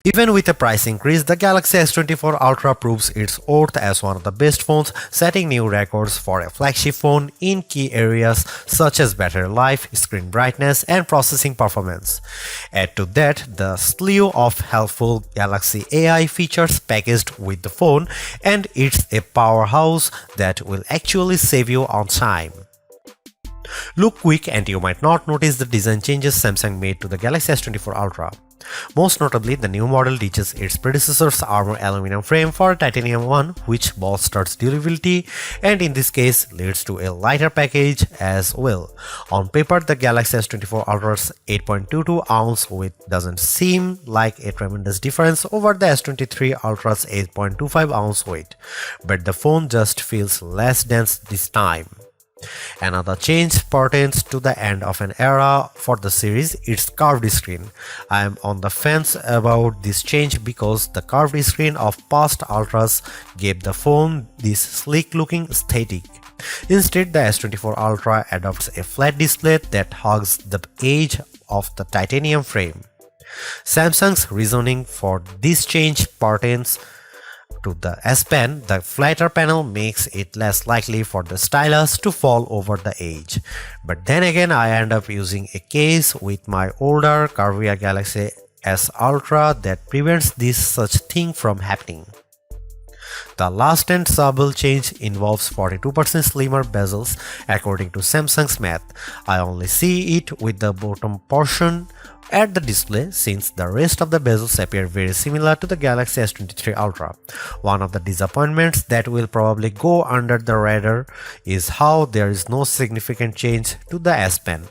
Even with a price increase, the Galaxy S24 Ultra proves its worth as one of the best phones, setting new records for a flagship phone in key areas such as battery life, screen brightness, and processing performance. Add to that the slew of helpful Galaxy AI features packaged with the phone, and it's a powerhouse that will actually save you on time. Look quick and you might not notice the design changes Samsung made to the Galaxy S24 Ultra. Most notably, the new model ditches its predecessor's armor aluminum frame for titanium one, which bolsters durability and in this case leads to a lighter package as well. On paper, the Galaxy S24 Ultra's 8.22-ounce weight doesn't seem like a tremendous difference over the S23 Ultra's 8.25-ounce weight, but the phone just feels less dense this time. Another change pertains to the end of an era for the series, its curved screen. I am on the fence about this change because the curved screen of past Ultras gave the phone this sleek looking aesthetic. Instead, the S24 Ultra adopts a flat display that hugs the edge of the titanium frame. Samsung's reasoning for this change pertains to the S Pen. The flatter panel makes it less likely for the stylus to fall over the edge. But then again, I end up using a case with my older curvier Galaxy S Ultra that prevents this such thing from happening. The last and subtle change involves 42% slimmer bezels according to Samsung's math. I only see it with the bottom portion at the display since the rest of the bezels appear very similar to the Galaxy S23 Ultra. One of the disappointments that will probably go under the radar is how there is no significant change to the S Pen.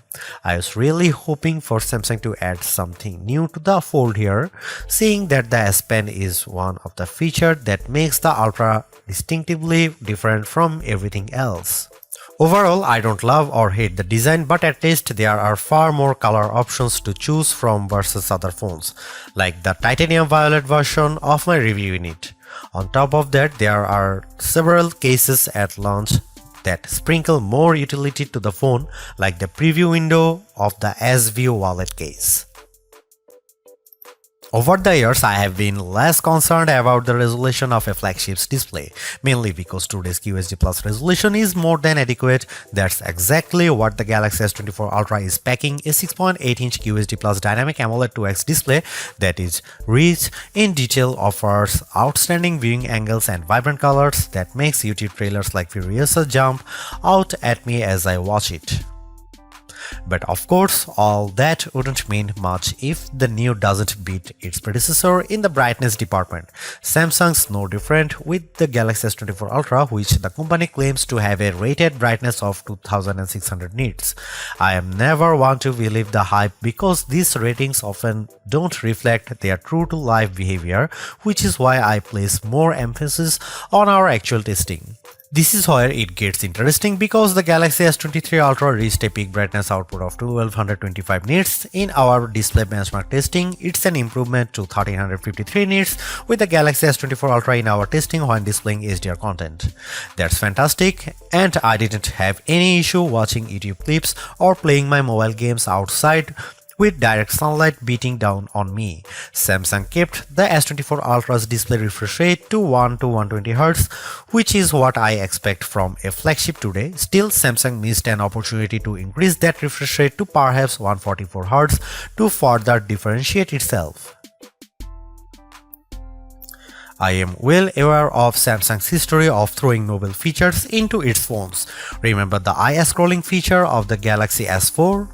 I was really hoping for Samsung to add something new to the fold here, seeing that the S Pen is one of the features that makes the Ultra distinctively different from everything else. Overall, I don't love or hate the design, but at least there are far more color options to choose from versus other phones, like the titanium violet version of my review unit. On top of that, there are several cases at launch that sprinkle more utility to the phone, like the preview window of the S View wallet case. Over the years, I have been less concerned about the resolution of a flagship's display, mainly because today's QHD Plus resolution is more than adequate. That's exactly what the Galaxy S24 Ultra is packing, a 6.8-inch QHD Plus dynamic AMOLED 2X display that is rich in detail, offers outstanding viewing angles and vibrant colors that makes YouTube trailers like Furiosa jump out at me as I watch it. But of course, all that wouldn't mean much if the new doesn't beat its predecessor in the brightness department. Samsung's no different with the Galaxy S24 Ultra, which the company claims to have a rated brightness of 2600 nits. I am never one to believe the hype because these ratings often don't reflect their true-to-life behavior, which is why I place more emphasis on our actual testing. This is where it gets interesting because the Galaxy S23 Ultra reached a peak brightness output of 1225 nits in our display benchmark testing. It's an improvement to 1353 nits with the Galaxy S24 Ultra in our testing when displaying HDR content. That's fantastic, and I didn't have any issue watching YouTube clips or playing my mobile games outside with direct sunlight beating down on me. Samsung kept the S24 Ultra's display refresh rate to 1 to 120Hz, which is what I expect from a flagship today. Still, Samsung missed an opportunity to increase that refresh rate to perhaps 144Hz to further differentiate itself. I am well aware of Samsung's history of throwing novel features into its phones. Remember the eye scrolling feature of the Galaxy S4?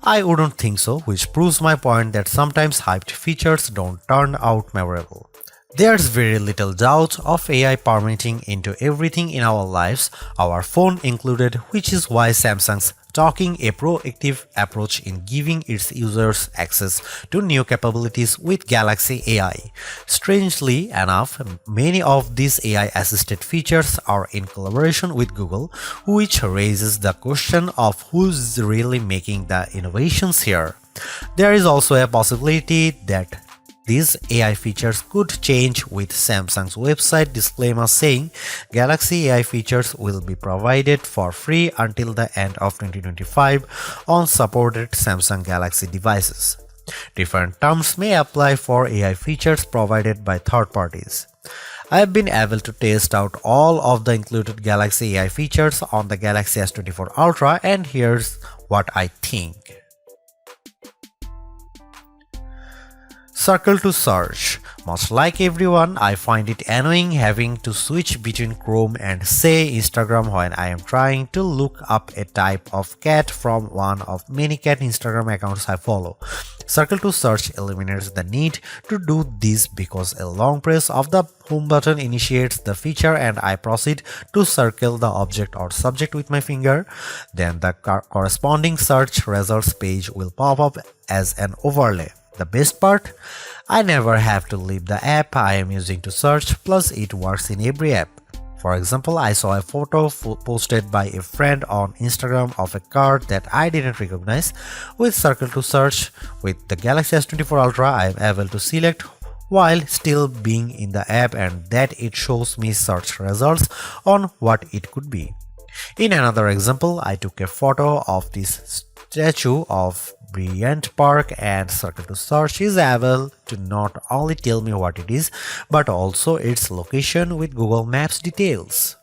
I wouldn't think so, which proves my point that sometimes hyped features don't turn out memorable. There's very little doubt of AI permeating into everything in our lives, our phone included, which is why Samsung's taking a proactive approach in giving its users access to new capabilities with Galaxy AI. Strangely enough, many of these AI-assisted features are in collaboration with Google, which raises the question of who's really making the innovations here. There is also a possibility that these AI features could change with Samsung's website disclaimer saying Galaxy AI features will be provided for free until the end of 2025 on supported Samsung Galaxy devices. Different terms may apply for AI features provided by third parties. I have been able to test out all of the included Galaxy AI features on the Galaxy S24 Ultra, and here's what I think. Circle to search. Much like everyone, I find it annoying having to switch between Chrome and say Instagram when I am trying to look up a type of cat from one of many cat Instagram accounts I follow. Circle to search eliminates the need to do this because a long press of the home button initiates the feature and I proceed to circle the object or subject with my finger. Then the corresponding search results page will pop up as an overlay. The best part? I never have to leave the app I am using to search, plus it works in every app. For example, I saw a photo posted by a friend on Instagram of a car that I didn't recognize. With Circle to Search, with the Galaxy S24 Ultra, I am able to select while still being in the app and that it shows me search results on what it could be. In another example, I took a photo of this statue of Bryant Park and Circle to Search is able to not only tell me what it is, but also its location with Google Maps details.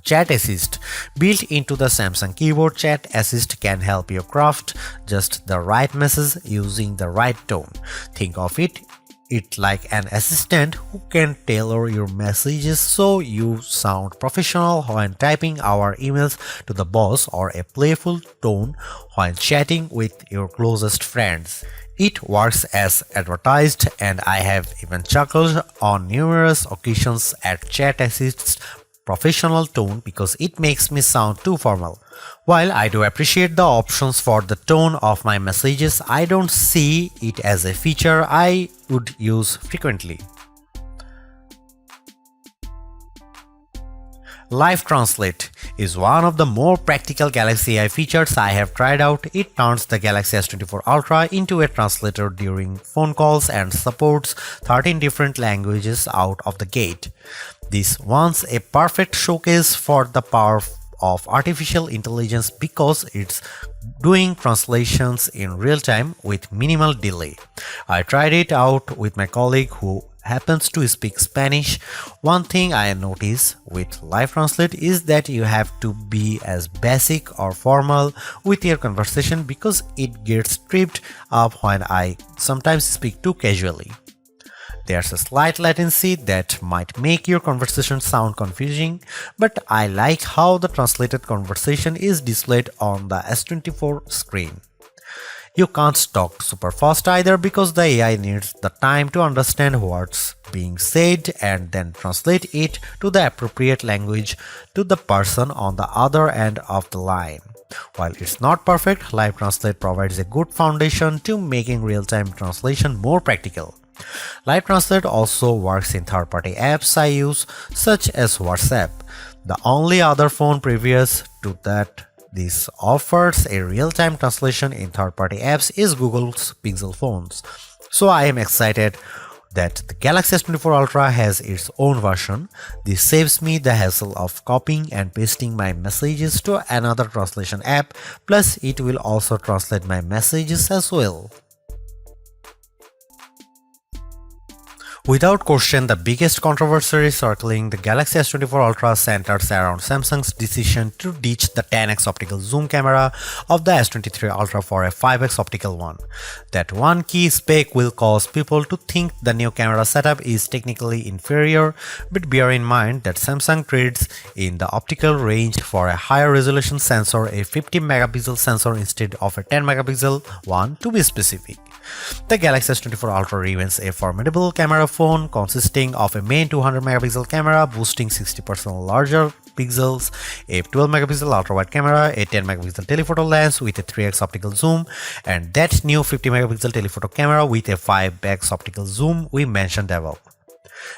Chat Assist. Built into the Samsung keyboard, Chat Assist can help you craft just the right message using the right tone. Think of it like an assistant who can tailor your messages so you sound professional when typing our emails to the boss or a playful tone when chatting with your closest friends. It works as advertised, and I have even chuckled on numerous occasions at Chat Assist's professional tone because it makes me sound too formal. While I do appreciate the options for the tone of my messages, I don't see it as a feature I would use frequently. Live Translate is one of the more practical Galaxy AI features I have tried out. It turns the Galaxy S24 Ultra into a translator during phone calls and supports 13 different languages out of the gate. This one's a perfect showcase for the power of artificial intelligence because it's doing translations in real time with minimal delay. I tried it out with my colleague who happens to speak Spanish. One thing I notice with Live Translate is that you have to be as basic or formal with your conversation because it gets tripped up when I sometimes speak too casually. There's a slight latency that might make your conversation sound confusing, but I like how the translated conversation is displayed on the S24 screen. You can't talk super fast either because the AI needs the time to understand what's being said and then translate it to the appropriate language to the person on the other end of the line. While it's not perfect, Live Translate provides a good foundation to making real-time translation more practical. Live Translate also works in third-party apps I use, such as WhatsApp. The only other phone previous to that this offers a real-time translation in third-party apps is Google's Pixel phones. So I am excited that the Galaxy S24 Ultra has its own version. This saves me the hassle of copying and pasting my messages to another translation app, plus it will also translate my messages as well. Without question, the biggest controversy circling the Galaxy S24 Ultra centers around Samsung's decision to ditch the 10x optical zoom camera of the S23 Ultra for a 5x optical one. That one key spec will cause people to think the new camera setup is technically inferior, but bear in mind that Samsung trades in the optical range for a higher resolution sensor, a 50 megapixel sensor instead of a 10 megapixel one to be specific. The Galaxy S24 Ultra remains a formidable camera phone consisting of a main 200 megapixel camera boasting 60% larger pixels, a 12 megapixel ultra-wide camera, a 10 megapixel telephoto lens with a 3x optical zoom, and that new 50 megapixel telephoto camera with a 5x optical zoom we mentioned above.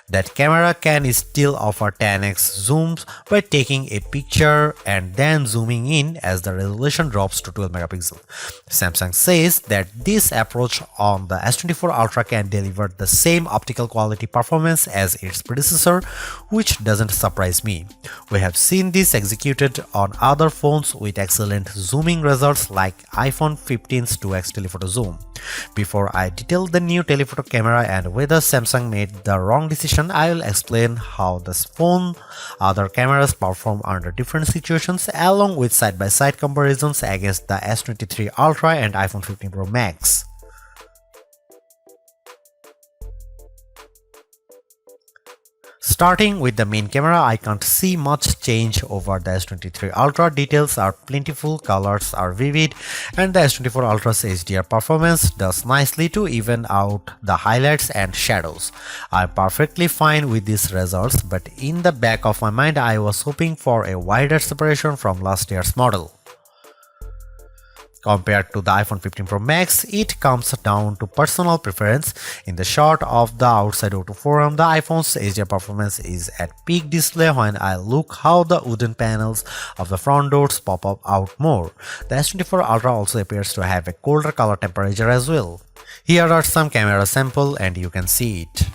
That camera can still offer 10x zooms by taking a picture and then zooming in as the resolution drops to 12 megapixels. Samsung says that this approach on the S24 Ultra can deliver the same optical quality performance as its predecessor, which doesn't surprise me. We have seen this executed on other phones with excellent zooming results like iPhone 15's 2x telephoto zoom. Before I detail the new telephoto camera and whether Samsung made the wrong decision, I will explain how this phone other cameras perform under different situations along with side-by-side comparisons against the S23 Ultra and iPhone 15 Pro Max. Starting with the main camera, I can't see much change over the S23 Ultra. Details are plentiful, colors are vivid, and the S24 Ultra's HDR performance does nicely to even out the highlights and shadows. I'm perfectly fine with these results, but in the back of my mind I was hoping for a wider separation from last year's model. Compared to the iPhone 15 Pro Max, it comes down to personal preference. In the shot of the outside O2 forum, the iPhone's HDR performance is at peak display when I look how the wooden panels of the front doors pop up out more. The S24 Ultra also appears to have a colder color temperature as well. Here are some camera samples and you can see it.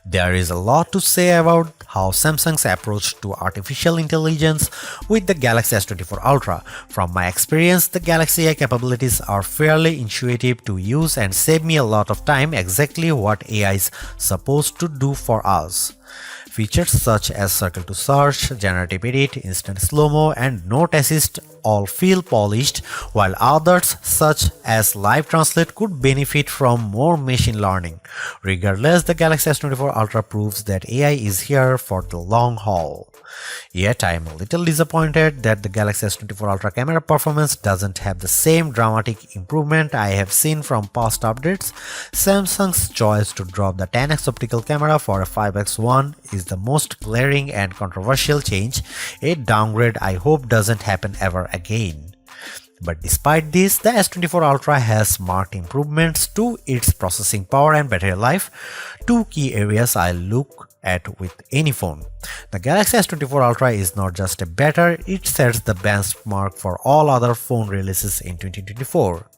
There is a lot to say about how Samsung's approach to artificial intelligence with the Galaxy S24 Ultra. From my experience, the Galaxy AI capabilities are fairly intuitive to use and save me a lot of time, exactly what AI is supposed to do for us. Features such as circle to search, generative edit, instant slow-mo, and note assist all feel polished, while others such as live translate could benefit from more machine learning. Regardless, the Galaxy S24 Ultra proves that AI is here for the long haul. Yet I am a little disappointed that the Galaxy S24 Ultra camera performance doesn't have the same dramatic improvement I have seen from past updates. Samsung's choice to drop the 10x optical camera for a 5x one is the most glaring and controversial change, a downgrade I hope doesn't happen ever again. But despite this, the S24 Ultra has marked improvements to its processing power and battery life, two key areas I look at with any phone. The Galaxy S24 Ultra is not just a better, it sets the benchmark for all other phone releases in 2024.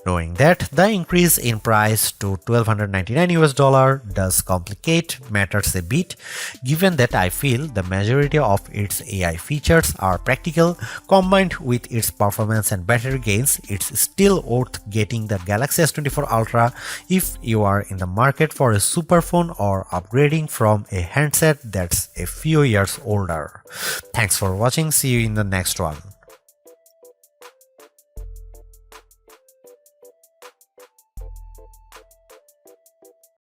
Knowing that the increase in price to $1,299 does complicate matters a bit, given that I feel the majority of its AI features are practical, combined with its performance and battery gains, it's still worth getting the Galaxy S24 Ultra if you are in the market for a super phone or upgrading from a handset that's a few years older. Thanks for watching, see you in the next one.